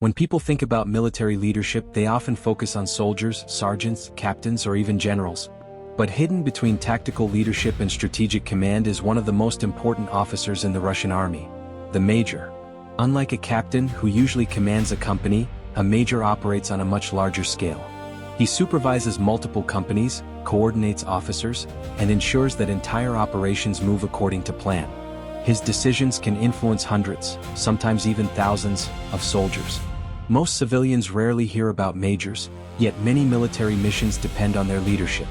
When people think about military leadership, they often focus on soldiers, sergeants, captains, or even generals. But hidden between tactical leadership and strategic command is one of the most important officers in the Russian army, the major. Unlike a captain who usually commands a company, a major operates on a much larger scale. He supervises multiple companies, coordinates officers, and ensures that entire operations move according to plan. His decisions can influence hundreds, sometimes even thousands, of soldiers. Most civilians rarely hear about majors, yet many military missions depend on their leadership.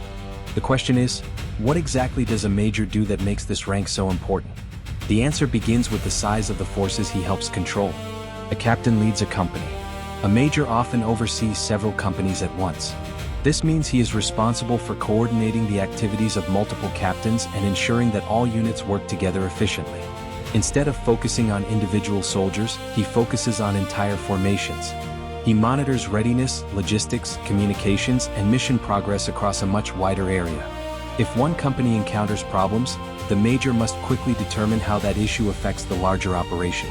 The question is, what exactly does a major do that makes this rank so important? The answer begins with the size of the forces he helps control. A captain leads a company. A major often oversees several companies at once. This means he is responsible for coordinating the activities of multiple captains and ensuring that all units work together efficiently. Instead of focusing on individual soldiers, he focuses on entire formations. He monitors readiness, logistics, communications, and mission progress across a much wider area. If one company encounters problems, the major must quickly determine how that issue affects the larger operation.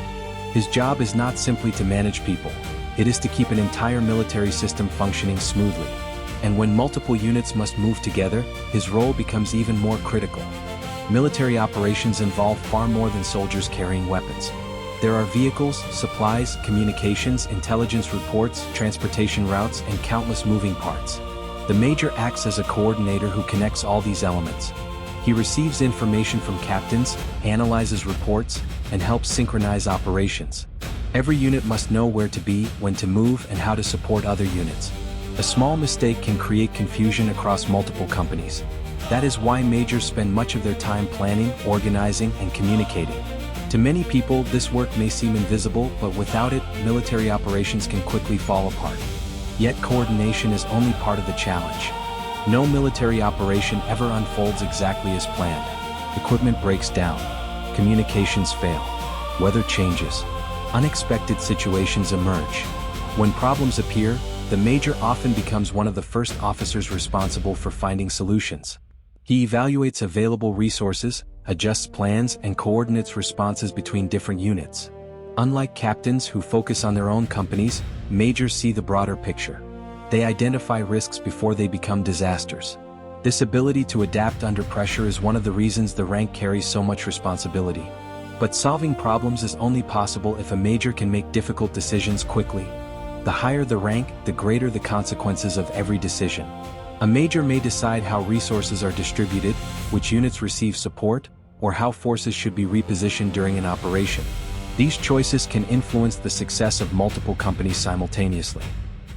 His job is not simply to manage people. It is to keep an entire military system functioning smoothly. And when multiple units must move together, his role becomes even more critical. Military operations involve far more than soldiers carrying weapons. There are vehicles, supplies, communications, intelligence reports, transportation routes, and countless moving parts. The major acts as a coordinator who connects all these elements. He receives information from captains, analyzes reports, and helps synchronize operations. Every unit must know where to be, when to move, and how to support other units. A small mistake can create confusion across multiple companies. That is why majors spend much of their time planning, organizing, and communicating. To many people, this work may seem invisible, but without it, military operations can quickly fall apart. Yet coordination is only part of the challenge. No military operation ever unfolds exactly as planned. Equipment breaks down. Communications fail. Weather changes. Unexpected situations emerge. When problems appear, the major often becomes one of the first officers responsible for finding solutions. He evaluates available resources, adjusts plans, and coordinates responses between different units. Unlike captains who focus on their own companies, majors see the broader picture. They identify risks before they become disasters. This ability to adapt under pressure is one of the reasons the rank carries so much responsibility. But solving problems is only possible if a major can make difficult decisions quickly. The higher the rank, the greater the consequences of every decision. A major may decide how resources are distributed, which units receive support, or how forces should be repositioned during an operation. These choices can influence the success of multiple companies simultaneously.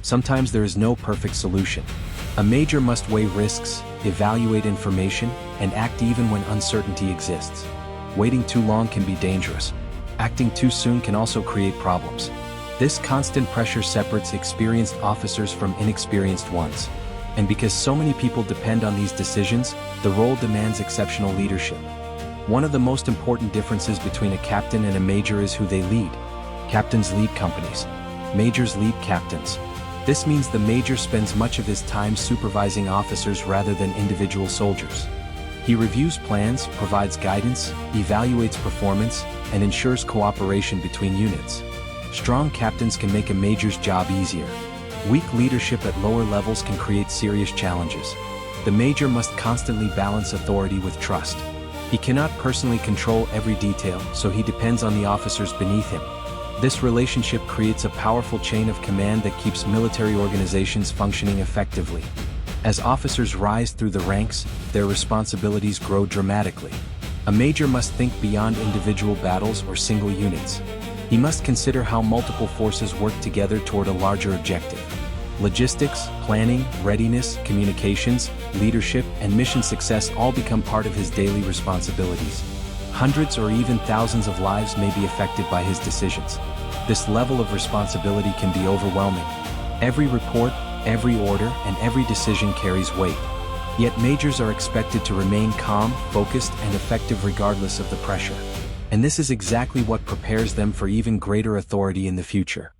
Sometimes there is no perfect solution. A major must weigh risks, evaluate information, and act even when uncertainty exists. Waiting too long can be dangerous. Acting too soon can also create problems. This constant pressure separates experienced officers from inexperienced ones. And because so many people depend on these decisions, the role demands exceptional leadership. One of the most important differences between a captain and a major is who they lead. Captains lead companies. Majors lead captains. This means the major spends much of his time supervising officers rather than individual soldiers. He reviews plans, provides guidance, evaluates performance, and ensures cooperation between units. Strong captains can make a major's job easier. Weak leadership at lower levels can create serious challenges. The major must constantly balance authority with trust. He cannot personally control every detail, so he depends on the officers beneath him. This relationship creates a powerful chain of command that keeps military organizations functioning effectively. As officers rise through the ranks, their responsibilities grow dramatically. A major must think beyond individual battles or single units. He must consider how multiple forces work together toward a larger objective. Logistics, planning, readiness, communications, leadership, and mission success all become part of his daily responsibilities. Hundreds or even thousands of lives may be affected by his decisions. This level of responsibility can be overwhelming. Every report, every order, and every decision carries weight. Yet majors are expected to remain calm, focused, and effective regardless of the pressure. And this is exactly what prepares them for even greater authority in the future.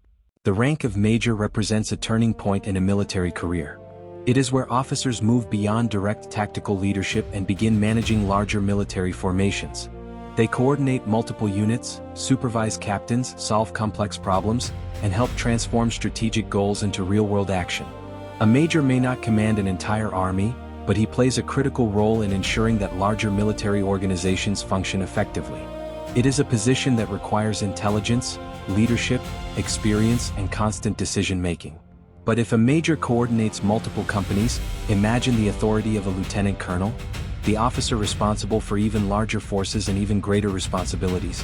The rank of major represents a turning point in a military career. It is where officers move beyond direct tactical leadership and begin managing larger military formations. They coordinate multiple units, supervise captains, solve complex problems, and help transform strategic goals into real-world action. A major may not command an entire army, but he plays a critical role in ensuring that larger military organizations function effectively. It is a position that requires intelligence, leadership, experience, and constant decision-making. But if a major coordinates multiple companies, imagine the authority of a lieutenant colonel, the officer responsible for even larger forces and even greater responsibilities.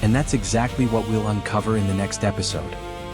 And that's exactly what we'll uncover in the next episode.